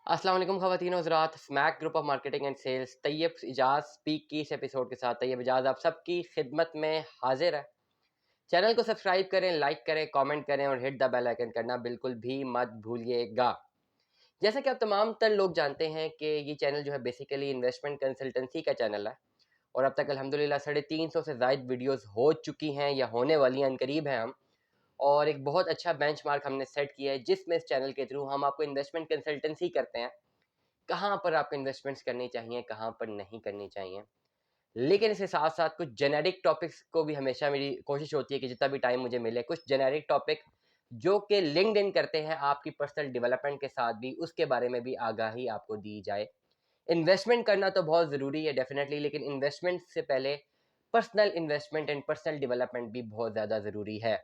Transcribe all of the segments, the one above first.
अस्सलाम वालेकुम ख़वातीन और हज़रात। Smack group of marketing and sales Tayyab Ijaz speak की इस एपिसोड के साथ तैयब इजाज़ आप सबकी खिदमत में हाजिर है। चैनल को सब्सक्राइब करें, लाइक करें, कमेंट करें और हिट द बेल आइकन करना बिल्कुल भी मत भूलिएगा। जैसा कि आप तमाम तर लोग जानते हैं कि ये चैनल जो है बेसिकली इन्वेस्टमेंट कंसल्टेंसी का चैनल है और अब तक अल्हम्दुलिल्लाह 350 से ज़ायद वीडियोस हो चुकी हैं या होने वाली हैं, अनकरीब हैं हम। और एक बहुत अच्छा बेंचमार्क हमने सेट किया है जिसमें इस चैनल के थ्रू हम आपको इन्वेस्टमेंट कंसल्टेंसी करते हैं। कहाँ पर आपको इन्वेस्टमेंट्स करनी चाहिए, कहाँ पर नहीं करनी चाहिए। लेकिन इसके साथ-साथ कुछ जेनेरिक टॉपिक्स को भी हमेशा मेरी कोशिश होती है कि जितना भी टाइम मुझे मिले, कुछ जेनेरिक टॉपिक जो कि लिंक्ड इन करते हैं आपकी पर्सनल डेवलपमेंट के साथ भी, उसके बारे में भी आगाही आपको दी जाए। इन्वेस्टमेंट करना तो बहुत ज़रूरी है डेफ़िनेटली, लेकिन इन्वेस्टमेंट से पहले personal investment and personal development भी बहुत ज़्यादा ज़रूरी है।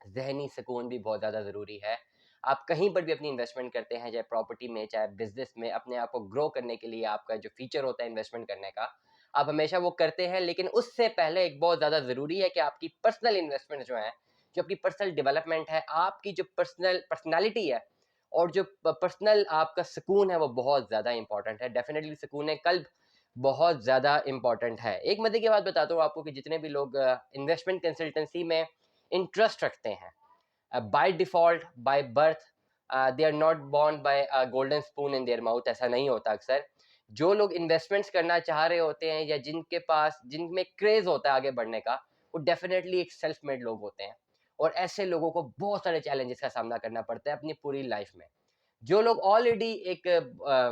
ज़हनी सुकून भी बहुत ज़्यादा ज़रूरी है। आप कहीं पर भी अपनी इन्वेस्टमेंट करते हैं, चाहे प्रॉपर्टी में, चाहे बिज़नेस में, अपने आप को ग्रो करने के लिए आपका जो फ़ीचर होता है इन्वेस्टमेंट करने का, आप हमेशा वो करते हैं। लेकिन उससे पहले एक बहुत ज़्यादा ज़रूरी है कि आपकी पर्सनल इन्वेस्टमेंट जो है, जो आपकी पर्सनल डेवलपमेंट है, आपकी जो पर्सनैलिटी है और जो पर्सनल आपका सुकून है, वो बहुत ज़्यादा इम्पोर्टेंट है। डेफ़िनिटली सुकून कल्ब बहुत ज़्यादा इम्पोर्टेंट है। एक मज़े की बात बताता हूँ आपको कि जितने भी लोग इन्वेस्टमेंट कंसल्टेंसी में इंटरेस्ट रखते हैं, by default, by birth, they are not born by a golden spoon in their mouth, ऐसा नहीं होता अक्सर। जो लोग इन्वेस्टमेंट्स करना चाह रहे होते हैं या जिनके पास जिनमें क्रेज़ होता है आगे बढ़ने का, वो डेफ़िनेटली एक सेल्फ मेड लोग होते हैं और ऐसे लोगों को बहुत सारे चैलेंजेस का सामना करना पड़ता है अपनी पूरी लाइफ़ में। जो लोग ऑलरेडी एक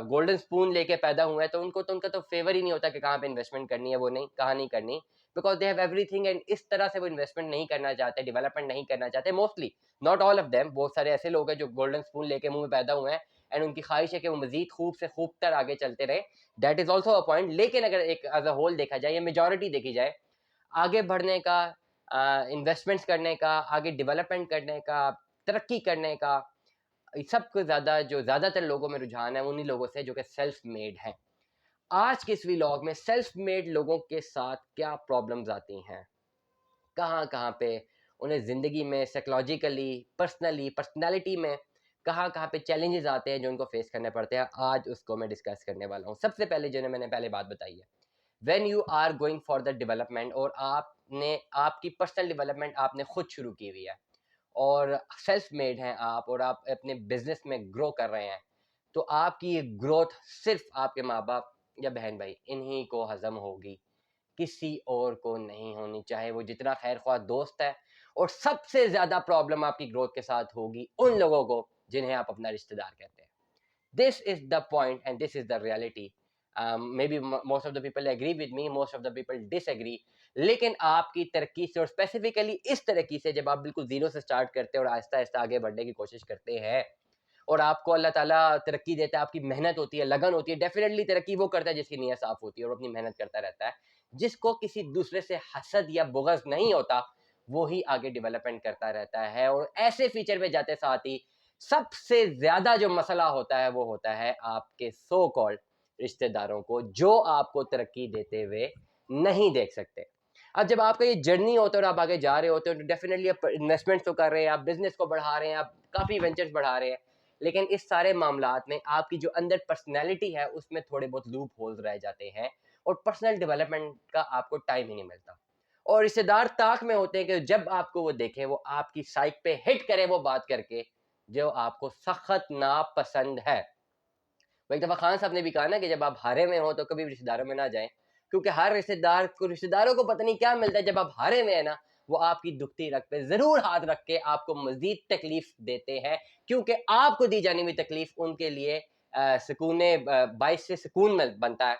गोल्डन स्पून लेके पैदा हुए हैं, तो उनको तो उनका तो फ़ेवर ही नहीं होता कि कहाँ पे इन्वेस्टमेंट करनी है, वो नहीं, कहाँ नहीं करनी। Because they have everything and इस तरह से वो इन्वेस्टमेंट नहीं करना चाहते, डेवलपमेंट नहीं करना चाहते mostly, not all of them. बहुत सारे ऐसे लोग हैं जो गोल्डन स्पून लेके मुँह में पैदा हुए हैं एंड उनकी ख़्वाहिश है कि वो मज़ीद खूब से खूबतर आगे चलते रहें। That is also a point. लेकिन अगर एक एज़ अ होल देखा जाए या मेजॉरिटी देखी जाए, आगे बढ़ने का, इन्वेस्टमेंट्स करने का, आगे डेवलपमेंट करने का, तरक्की करने का, सबसे ज़्यादा जो ज़्यादातर लोगों में रुझान है उन्हीं लोगों से जो कि सेल्फ मेड हैं। आज के इस व्लॉग में सेल्फ मेड लोगों के साथ क्या प्रॉब्लम्स आती हैं, कहाँ-कहाँ पे उन्हें ज़िंदगी में साइकोलॉजिकली, पर्सनली, पर्सनैलिटी में कहाँ-कहाँ पे चैलेंजेस आते हैं जो उनको फेस करने पड़ते हैं, आज उसको मैं डिस्कस करने वाला हूँ। सबसे पहले जो मैंने पहले बात बताई है, when you are going for the development और आपने आपकी पर्सनल डेवलपमेंट आपने खुद शुरू की हुई है और सेल्फ मेड हैं आप और आप अपने बिजनेस में ग्रो कर रहे हैं, तो आपकी ये ग्रोथ सिर्फ आपके माँ बाप या बहन भाई इन्हीं को हजम होगी, किसी और को नहीं होनी, चाहे वो जितना खैर ख्वाह दोस्त है। और सबसे ज्यादा प्रॉब्लम आपकी ग्रोथ के साथ होगी उन लोगों को जिन्हें आप अपना रिश्तेदार कहते हैं। This is the point and this is the reality. Maybe most of the people agree with me, most of the people disagree. लेकिन आपकी तरक्की से और स्पेसिफिकली इस तरक्की से जब आप बिल्कुल जीरो से स्टार्ट करते हैं और आहिस्ता आहिस्ता आगे बढ़ने की कोशिश करते हैं और आपको अल्लाह ताला तरक्की देता है, आपकी मेहनत होती है, लगन होती है, डेफिनेटली तरक्की वो करता है जिसकी नीयत साफ होती है और अपनी मेहनत करता रहता है। जिसको किसी दूसरे से हसद या बुग़्ज़ नहीं होता, वो ही आगे डेवलपमेंट करता रहता है। और ऐसे फीचर में जाते साथ ही सबसे ज़्यादा जो मसला होता है वो होता है आपके सो कॉल्ड रिश्तेदारों को, जो आपको तरक्की देते हुए नहीं देख सकते। अब जब आपका ये जर्नी होता है और आप आगे जा रहे होते हो, तो डेफिनेटली आप इन्वेस्टमेंट्स तो कर रहे हैं, आप बिज़नेस को बढ़ा रहे हैं, आप काफ़ी वेंचर्स बढ़ा रहे हैं, लेकिन इस सारे मामलात में आपकी जो अंदर पर्सनैलिटी है, उसमें थोड़े बहुत लूप होल्स रह जाते हैं और पर्सनल डेवलपमेंट का आपको टाइम ही नहीं मिलता। और रिश्तेदार ताक में होते हैं कि जब आपको वो देखें, वो आपकी साइक पे हिट करें वो बात करके, जो आपको सख्त नापसंद है। वो एक दफ़ा खान साहब ने भी कहा ना कि जब आप हारे में हो तो कभी भी रिश्तेदारों में ना जाएँ, क्योंकि हर रिश्तेदारों को पता नहीं क्या मिलता है जब आप हारे में हैं ना, वो आपकी दुखती रग पे ज़रूर हाथ रख के आपको मज़ीद तकलीफ़ देते हैं, क्योंकि आपको दी जानी हुई तकलीफ़ उनके लिए बाइस से सुकून में बनता है,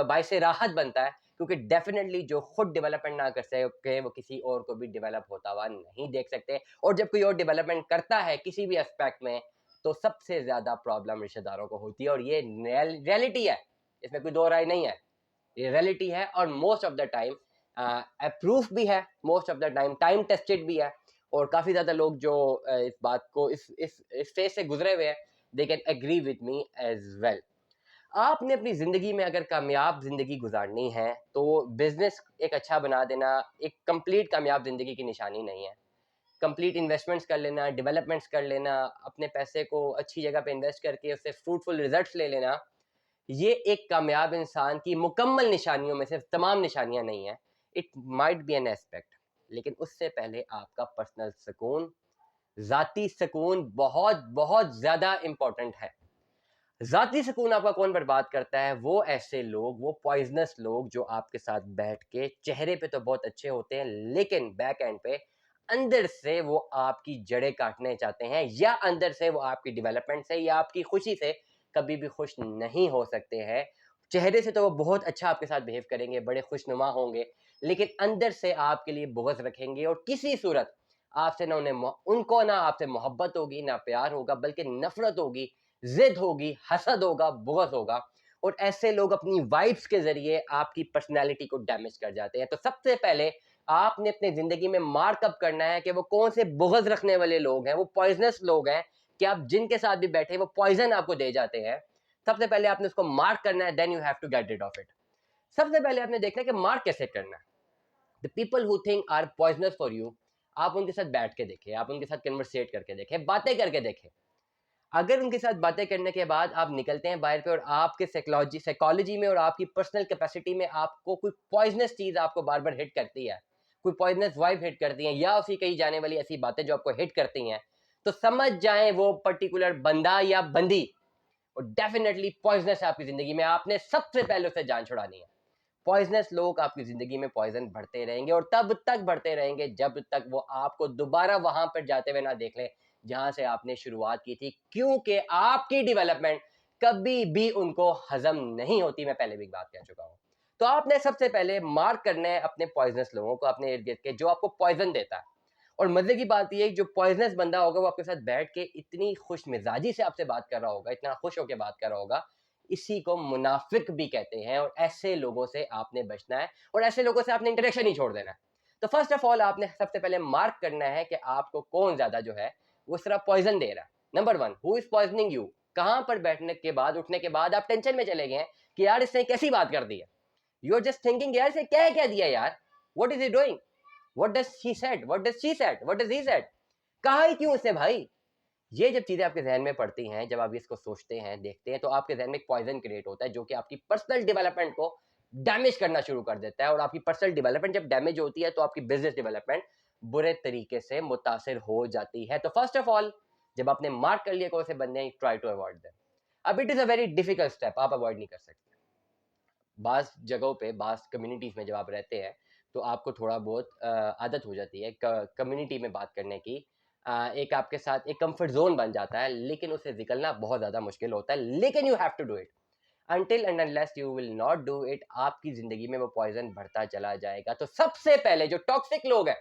बाइस से राहत बनता है, क्योंकि डेफ़िनेटली जो खुद डेवलपमेंट ना कर सके, वो किसी और को भी डेवलप होता हुआ नहीं देख सकते। और जब कोई और डेवलपमेंट करता है किसी भी एस्पेक्ट में, तो सबसे ज़्यादा प्रॉब्लम रिश्तेदारों को होती है और ये रियलिटी है, इसमें कोई दो राय नहीं है। ये रियलिटी है और most of the time approve भी है, most of the time time tested भी है। और काफ़ी ज़्यादा लोग जो इस बात को इस फेज से गुजरे हुए हैं, they can agree with me as well. आपने अपनी ज़िंदगी में अगर कामयाब ज़िंदगी गुजारनी है, तो बिजनेस एक अच्छा बना देना एक कंप्लीट कामयाब ज़िंदगी की निशानी नहीं है। कंप्लीट इन्वेस्टमेंट्स कर लेना, डेवलपमेंट्स कर लेना, अपने पैसे को अच्छी जगह पे इन्वेस्ट करके उससे फ्रूटफुल रिजल्ट्स ले लेना, ये एक कामयाब इंसान की मुकम्मल निशानियों में से तमाम निशानियां नहीं है। It might be an aspect, लेकिन उससे पहले आपका पर्सनल सुकून, ज़ाती सुकून बहुत बहुत ज़्यादा इंपॉर्टेंट है। ज़ाती सुकून आपका कौन बर्बाद करता है? वो ऐसे लोग, वो पॉइजनस लोग जो आपके साथ बैठ के चेहरे पे तो बहुत अच्छे होते हैं, लेकिन बैक एंड पे अंदर से वो आपकी जड़ें काटने चाहते हैं, या अंदर से वो आपकी डेवलपमेंट से या आपकी खुशी से कभी भी खुश नहीं हो सकते हैं। चेहरे से तो वो बहुत अच्छा आपके साथ बिहेव करेंगे, बड़े खुशनुमा होंगे, लेकिन अंदर से आपके लिए बुग़्ज़ रखेंगे और किसी सूरत आपसे ना उनको ना आपसे मोहब्बत होगी, ना प्यार होगा, बल्कि नफ़रत होगी, ज़िद होगी, हसद होगा, बुग़्ज़ होगा। और ऐसे लोग अपनी वाइब्स के ज़रिए आपकी पर्सनैलिटी को डैमेज कर जाते हैं। तो सबसे पहले आपने अपनी ज़िंदगी में मार्क अप करना है कि वो कौन से बुग़्ज़ रखने वाले लोग हैं, वो पॉइज़नस लोग हैं कि आप जिनके साथ भी बैठे वो पॉइज़न आपको दे जाते हैं। सबसे पहले आपने उसको मार्क करना है, then you have to get rid of it. सबसे पहले आपने देखना है कि मार्क कैसे करना है। The people who think are poisonous for you, आप उनके साथ बैठ के देखें, आप उनके साथ कन्वर्सेट करके देखें, बातें करके देखें। अगर उनके साथ बातें करने के बाद आप निकलते हैं बाहर पे और आपके साइकोलॉजी में और आपकी पर्सनल कैपेसिटी में आपको कोई पॉइजनस चीज आपको बार बार हिट करती है, कोई पॉइजनस वाइब हिट करती है, या उसी कही जाने वाली ऐसी बातें जो आपको हिट करती हैं, तो समझ जाएं वो पर्टिकुलर बंदा या बंदी और डेफिनेटली पॉइजनस है आपकी जिंदगी में। आपने सबसे पहले उससे जान छुड़ानी है। पॉइजनस लोग आपकी जिंदगी में पॉइजन बढ़ते रहेंगे और तब तक बढ़ते रहेंगे जब तक वो आपको दोबारा वहां पर जाते हुए ना देख लें जहां से आपने शुरुआत की थी, क्योंकि आपकी डेवलपमेंट कभी भी उनको हजम नहीं होती। मैं पहले भी बात कह चुका हूं। तो आपने सबसे पहले मार्क करना है अपने पॉइजनस लोगों को, अपने इर्द गिर्द के, जो आपको पॉइजन देता है। और मजे की बात यह है, जो पॉइजनस बंदा होगा वो आपके साथ बैठ के इतनी खुश मिजाजी से आपसे बात कर रहा होगा, इतना खुश होकर बात कर रहा होगा, इसी को मुनाफिक भी कहते हैं। और ऐसे लोगों से आपने बचना है और ऐसे लोगों से आपने इंटरेक्शन ही छोड़ देना है। तो फर्स्ट ऑफ ऑल आपने सबसे पहले मार्क करना है कि आपको कौन ज्यादा जो है वो सिर्फ पॉइजन दे रहा है। Number one, who is poisoning you? कहां पर बैठने के बाद, उठने के बाद आप टेंशन में चले गए हैं कि यार इसने कैसी बात कर दी है। यू आर जस्ट थिंकिंग यार इसे क्या क्या दिया यार, what is he doing, what does he said, what does she said, what does he said, कहा ही क्यों उसने भाई। ये जब चीजें आपके जहन में पड़ती हैं, जब आप इसको सोचते हैं, देखते हैं, तो आपके जहन में एक पॉइजन क्रिएट होता है जो कि आपकी पर्सनल डेवलपमेंट को डैमेज करना शुरू कर देता है। और आपकी पर्सनल डेवलपमेंट जब डैमेज होती है तो आपकी बिजनेस डेवलपमेंट बुरे तरीके से मुतासिर हो जाती है। तो फर्स्ट ऑफ ऑल, जब आपने मार्क कर लिया कौन से बंदे हैं, ट्राई टू अवॉइड देम। अब it is a very difficult step, आप अवॉइड नहीं कर सकते। बास जगहों पे, बास कम्युनिटीज में जब आप रहते हैं तो आपको थोड़ा बहुत आदत हो जाती है कम्युनिटी में बात करने की। एक आपके साथ एक कंफर्ट जोन बन जाता है, लेकिन उससे निकलना बहुत ज़्यादा मुश्किल होता है। लेकिन you have to do it. Until and unless you will not do it, आपकी ज़िंदगी में वो पॉइजन बढ़ता चला जाएगा। तो सबसे पहले जो टॉक्सिक लोग हैं,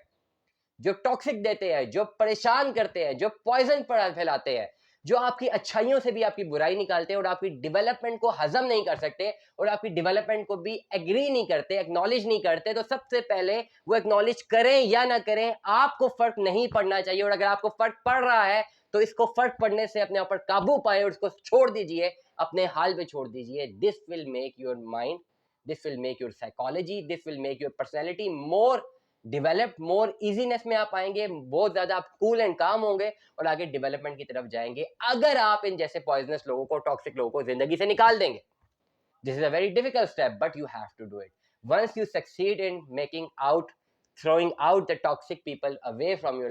जो टॉक्सिक देते हैं, जो परेशान करते हैं, जो पॉइजन फैलाते हैं, जो आपकी अच्छाइयों से भी आपकी बुराई निकालते हैं और आपकी डेवलपमेंट को हजम नहीं कर सकते और आपकी डेवलपमेंट को भी एग्री नहीं करते, एक्नॉलेज नहीं करते, तो सबसे पहले वो एक्नॉलेज करें या ना करें, आपको फर्क नहीं पड़ना चाहिए। और अगर आपको फर्क पड़ रहा है तो इसको फर्क पड़ने से अपने ऊपर काबू पाए और इसको छोड़ दीजिए, अपने हाल पे छोड़ दीजिए। This will make your mind, this will make your psychology, this will make your personality more developed, more easiness में आप आएंगे, बहुत ज्यादा आप कूल एंड काम होंगे और आगे डेवलपमेंट की तरफ जाएंगे, अगर आप इन जैसे पॉइजनस लोगों को, टॉक्सिक लोगों को जिंदगी से निकाल देंगे। This is a very difficult step but you have to do it. Once you succeed in making out, throwing out the toxic people away from your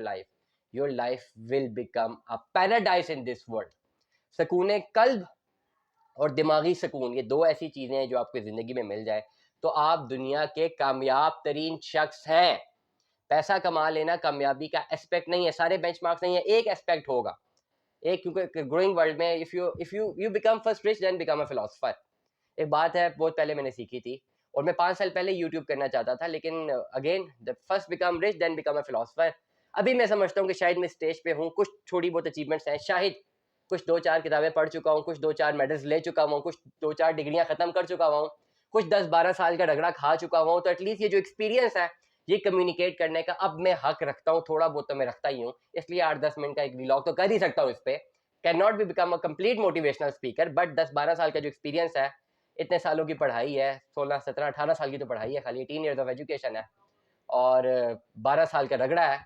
life will become a paradise in this world. सकून कल्ब और दिमागी सुकून, ये दो ऐसी चीजें हैं जो आपकी जिंदगी में मिल जाए तो आप दुनिया के कामयाब तरीन शख्स हैं। पैसा कमा लेना कामयाबी का एस्पेक्ट नहीं है, सारे बेंचमार्क्स नहीं है, एक एस्पेक्ट होगा एक, क्योंकि ग्रोइंग वर्ल्ड में if you become first rich then become a philosopher. एक बात है बहुत पहले मैंने सीखी थी और मैं 5 साल पहले यूट्यूब करना चाहता था, लेकिन again the first become rich then become a philosopher. अभी मैं समझता हूँ कि शायद मैं स्टेज पे हूँ, कुछ थोड़ी बहुत अचीवमेंट्स हैं, शायद कुछ 2-4 किताबें पढ़ चुका हूँ, कुछ 2-4 मेडल्स ले चुका हूँ, कुछ 2-4 डिग्रियां खत्म कर चुका हूँ, कुछ 10-12 साल का रगड़ा खा चुका हूँ। तो एटलीस्ट ये जो एक्सपीरियंस है, ये कम्युनिकेट करने का अब मैं हक रखता हूँ, थोड़ा बहुत तो मैं रखता ही हूँ, इसलिए 8-10 मिनट का एक व्लॉग तो कर ही सकता हूँ इस पे। Can not be become a complete motivational speaker, but 10-12 साल का जो एक्सपीरियंस है, इतने सालों की पढ़ाई है, 16-17-18 साल की तो पढ़ाई है, खाली 18 ईयर्स ऑफ एजुकेशन है और 12 साल का रगड़ा है,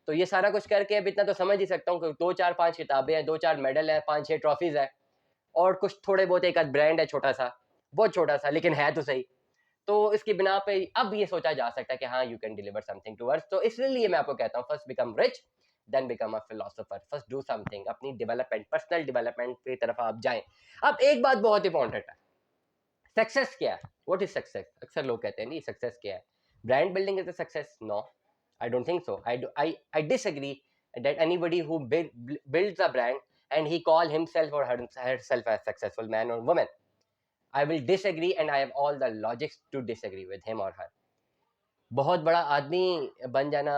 तो ये सारा कुछ करके अब इतना तो समझ ही सकता हूँ कि 2-4-5 किताबें हैं, 2-4 मेडल है, 5-6 ट्रॉफीज है और कुछ थोड़े बहुत एक आध ब्रांड है छोटा सा, बहुत छोटा सा, लेकिन है तो सही। तो इसकी बिना पे अब ये सोचा जा सकता है कि हाँ, you can deliver something to earth. तो इसलिए मैं आपको कहता हूँ, first become rich, then become a philosopher. First do something, अपनी डेवलपमेंट, पर्सनल डेवलपमेंट की तरफ आप जाएं। अब एक बात बहुत इंपॉर्टेंट है, सक्सेस क्या है? What is success? अक्सर लोग कहते हैं नहीं सक्सेस क्या है, brand building is a success? No, I don't think so. I disagree that anybody who builds a brand and he call himself or herself as successful man or woman. I will disagree and I have all the logics to disagree with him or her. बहुत बड़ा आदमी बन जाना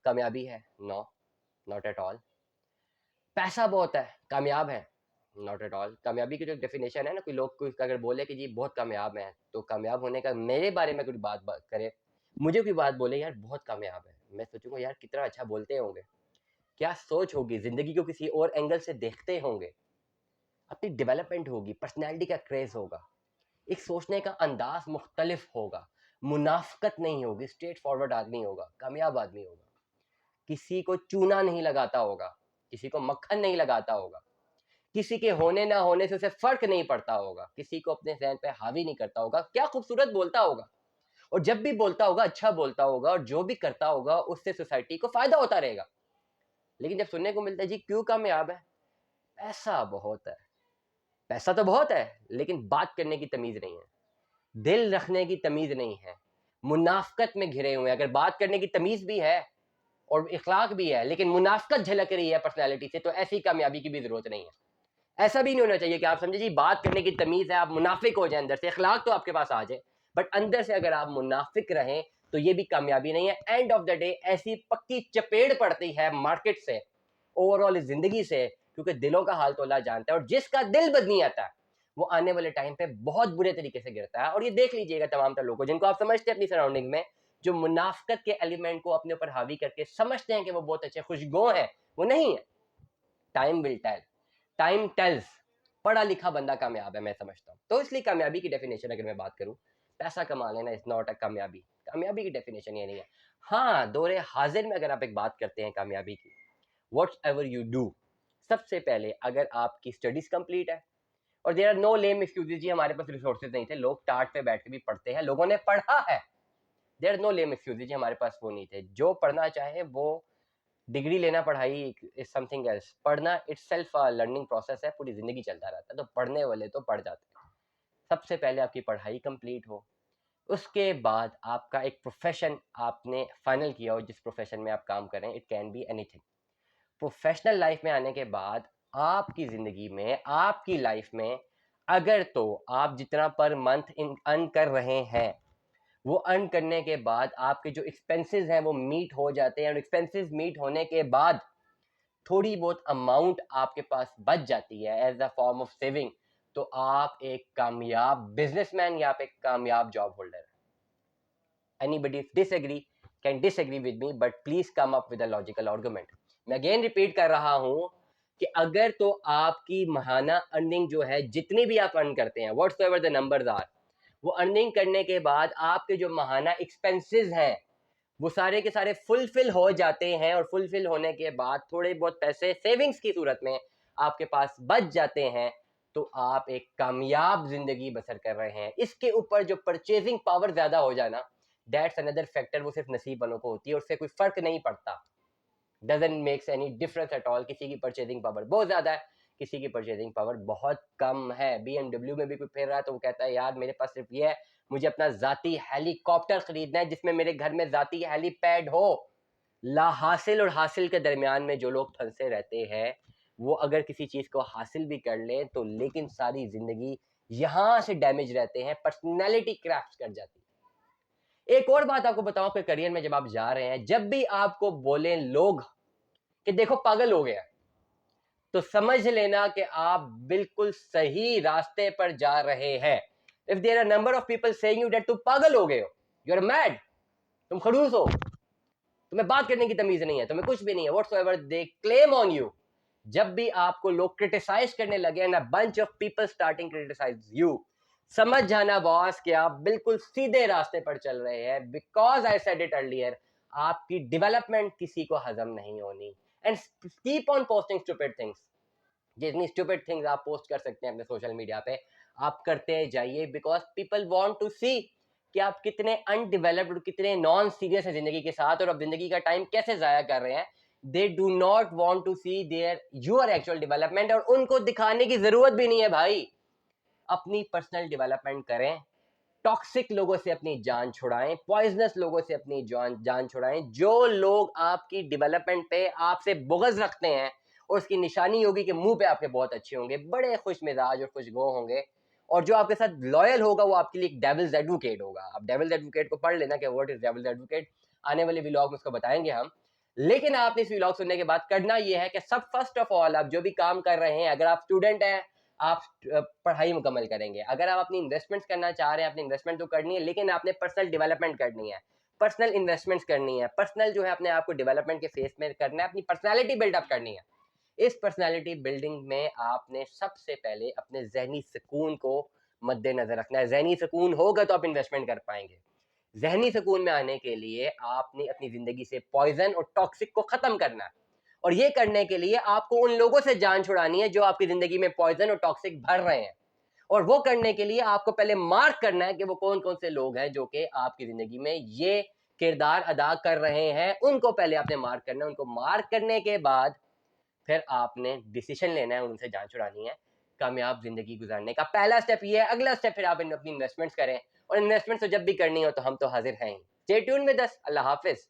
कामयाबी है? No, not at all. पैसा बहुत है, कामयाब है? Not at all. कामयाबी की जो डेफिनेशन है ना, कोई लोग कोई अगर बोले कि जी बहुत कामयाब है, तो कामयाब होने का मेरे बारे में कोई बात करे, मुझे कोई बात बोले यार बहुत कामयाब है, मैं सोचूंगा यार कितना अच्छा बोलते होंगे, क्या सोच होगी, जिंदगी को किसी और एंगल से देखते होंगे, अपनी डेवलपमेंट होगी, पर्सनैलिटी का क्रेज होगा, एक सोचने का अंदाज मुख्तलिफ होगा, मुनाफकत नहीं होगी, स्ट्रेट फॉरवर्ड आदमी होगा, कामयाब आदमी होगा, किसी को चूना नहीं लगाता होगा, किसी को मक्खन नहीं लगाता होगा, किसी के होने ना होने से उसे फर्क नहीं पड़ता होगा, किसी को अपने जहन पे हावी नहीं करता होगा, क्या खूबसूरत बोलता होगा, और जब भी बोलता होगा अच्छा बोलता होगा, और जो भी करता होगा उससे सोसाइटी को फायदा होता रहेगा। लेकिन जब सुनने को मिलता है जी क्यों कामयाब है, पैसा बहुत है, पैसा तो बहुत है लेकिन बात करने की तमीज नहीं है, दिल रखने की तमीज नहीं है, मुनाफकत में घिरे हुए हैं। अगर बात करने की तमीज भी है और इखलाक भी है लेकिन मुनाफकत झलक रही है पर्सनैलिटी से, तो ऐसी कामयाबी की भी जरूरत नहीं है। ऐसा भी नहीं होना चाहिए कि आप समझे जी बात करने की तमीज है, आप मुनाफिक हो जाए, अंदर से इखलाक तो आपके पास आ जाए, बट अंदर से अगर आप मुनाफिक रहें तो ये भी कामयाबी नहीं है। एंड ऑफ द डे ऐसी पक्की चपेड़ पड़ती है मार्केट से, ओवरऑल जिंदगी से, क्योंकि दिलों का हाल तो अल्लाह जानता है, और जिसका दिल बदनी आता है वो आने वाले टाइम पे बहुत बुरे तरीके से गिरता है। और ये देख लीजिएगा तमाम तर लोगों जिनको आप समझते हैं अपनी सराउंडिंग में, जो मुनाफकत के एलिमेंट को अपने ऊपर हावी करके समझते हैं कि वो बहुत अच्छे खुशगो हैं, वो नहीं है। Time will tell, time tells, पढ़ा लिखा बंदा कामयाब है मैं समझता हूँ। तो इसलिए कामयाबी की डेफिनेशन अगर मैं बात करूँ, पैसा कमा लेना इज नॉट अ कामयाबी, कामयाबी की डेफिनेशन ये नहीं है। हाँ, दौरे हाजिर में अगर आप एक बात करते हैं कामयाबी की, वॉट एवर यू डू, सबसे पहले अगर आपकी स्टडीज कंप्लीट है, और there are no lame excuses, जी हमारे पास रिसोर्सेज नहीं थे, लोग टाट पे बैठ के भी पढ़ते हैं, लोगों ने पढ़ा है, there are no lame excuses, जी हमारे पास वो नहीं थे। जो पढ़ना चाहे वो, डिग्री लेना पढ़ाई इज समथिंग एल्स, पढ़ना इटसेल्फ लर्निंग प्रोसेस है, पूरी जिंदगी चलता रहता है, तो पढ़ने वाले तो पढ़ जाते हैं। सबसे पहले आपकी पढ़ाई कंप्लीट हो, उसके बाद आपका एक प्रोफेशन आपने फाइनल किया हो, जिस प्रोफेशन में आप काम करें, it can be anything. Professional life में आने के बाद आपकी ज़िंदगी में, आपकी लाइफ में, अगर तो आप जितना पर मंथ अर्न कर रहे हैं, वो अर्न करने के बाद आपके जो एक्सपेंसेस हैं वो मीट हो जाते हैं, और एक्सपेंसेस मीट होने के बाद थोड़ी बहुत अमाउंट आपके पास बच जाती है as a form of saving, तो आप एक कामयाब बिजनेसमैन या आप एक कामयाब job holder. Anybody disagree can disagree with me, but please come up with a logical argument. मैं अगेन रिपीट कर रहा हूं कि अगर तो आपकी महाना अर्निंग जो है, जितनी भी आप अर्न करते हैं, व्हाट्सएवर द नंबर्स आर, वो अर्निंग करने के बाद आपके जो महाना एक्सपेंसेस हैं वो सारे के सारे फुलफिल हो जाते हैं, और फुलफिल होने के बाद थोड़े बहुत पैसे सेविंग्स की सूरत में आपके पास बच जाते हैं, तो आप एक कामयाब जिंदगी बसर कर रहे हैं। इसके ऊपर जो परचेजिंग पावर ज्यादा हो जाए ना, दैट्स अनदर फैक्टर, वो सिर्फ नसीब वालों को होती है, उससे कोई फर्क नहीं पड़ता, doesn't makes any difference at all. किसी की परचेजिंग पावर बहुत ज्यादा है, किसी की परचेजिंग पावर बहुत कम है। BMW में भी कोई फिर रहा है तो वो कहता है यार मेरे पास सिर्फ ये है, मुझे अपना जाती हेलीकॉप्टर खरीदना है जिसमें मेरे घर में जाती हेलीपैड हो। ला हासिल और हासिल के दरमियान में जो लोग फंसे रहते हैं, वो अगर किसी चीज को हासिल भी कर ले तो लेकिन सारी जिंदगी यहां से डैमेज रहते हैं, पर्सनैलिटी क्रैश कर जाती है। एक और बात आपको बताऊं, आपके करियर में जब आप जा रहे हैं, जब भी आपको बोले लोग कि देखो पागल हो गया, तो समझ लेना कि आप बिल्कुल सही रास्ते पर जा रहे हैं। If there are number of people saying you that तुम पागल हो गए हो, यू आर मैड, तुम खड़ूस हो, तुम्हें बात करने की तमीज नहीं है, तुम्हें कुछ भी नहीं है, whatsoever they claim on you, जब भी आपको लोग क्रिटिसाइज करने लगे ना, bunch of people starting criticise you, समझ जाना बॉस कि आप बिल्कुल सीधे रास्ते पर चल रहे हैं, because I said it earlier, आपकी डेवलपमेंट किसी को हजम नहीं होनी। And keep on posting stupid things, जितनी स्टूपिड थिंग्स आप पोस्ट कर सकते हैं अपने सोशल मीडिया पे आप करते जाइए, बिकॉज पीपल वांट टू सी कि आप कितने अनडिवेलप्ड, कितने नॉन सीरियस हैं जिंदगी के साथ, और अब जिंदगी का टाइम कैसे जाया कर रहे हैं। They do not want to see their your actual development, और उनको दिखाने की जरूरत भी नहीं है भाई। अपनी पर्सनल डेवलपमेंट करें, टॉक्सिक लोगों से अपनी जान छुड़ाएं, पॉइजनस लोगों से अपनी जान छुड़ाएं। जो लोग आपकी डेवलपमेंट पे आपसे बुग़्ज़ रखते हैं, और उसकी निशानी होगी कि मुंह पे आपके बहुत अच्छे होंगे, बड़े खुश मिजाज और खुशगो होंगे, और जो आपके साथ लॉयल होगा वो आपके लिए एक डेविल्स एडवोकेट होगा। आप डेविल्स एडवोकेट को पढ़ लेना कि व्हाट इज डेविल्स एडवोकेट, आने वाले व्लॉग में उसको बताएंगे हम। लेकिन आपने इस व्लॉग सुनने के बाद करना ये है कि सब फर्स्ट ऑफ ऑल आप जो भी काम कर रहे हैं, अगर आप स्टूडेंट हैं आप पढ़ाई मुकम्मल करेंगे। अगर आप अपनी इन्वेस्टमेंट्स करना चाह रहे हैं, अपनी इन्वेस्टमेंट तो करनी है, लेकिन आपने पर्सनल डेवलपमेंट करनी है, पर्सनल इन्वेस्टमेंट्स करनी है, पर्सनल जो है अपने आप को डेवलपमेंट के फेस में करना है, अपनी पर्सनैलिटी बिल्डअप करनी है। इस पर्सनैलिटी बिल्डिंग में आपने सबसे पहले अपने जहनी सुकून को मद्देनजर रखना है। जहनी सुकून होगा तो आप इन्वेस्टमेंट कर पाएंगे। जहनी सुकून में आने के लिए आपने अपनी जिंदगी से पॉइजन और टॉक्सिक को खत्म करना है, और ये करने के लिए आपको उन लोगों से जान छुड़ानी है जो आपकी जिंदगी में पॉइजन और टॉक्सिक भर रहे हैं। और वो करने के लिए आपको पहले मार्क करना है कि वो कौन कौन से लोग हैं जो कि आपकी जिंदगी में ये किरदार अदा कर रहे हैं। उनको पहले आपने मार्क करना है। उनको मार्क करने के बाद फिर आपने डिसीजन लेना है, उनसे जान छुड़ानी है। कामयाब जिंदगी गुजारने का पहला स्टेप ये है। अगला स्टेप फिर आप अपनी इन्वेस्टमेंट्स करें, और इन्वेस्टमेंट तो जब भी करनी हो तो हम तो हाजिर हैं ही। Stay tuned with us. अल्लाह हाफिज।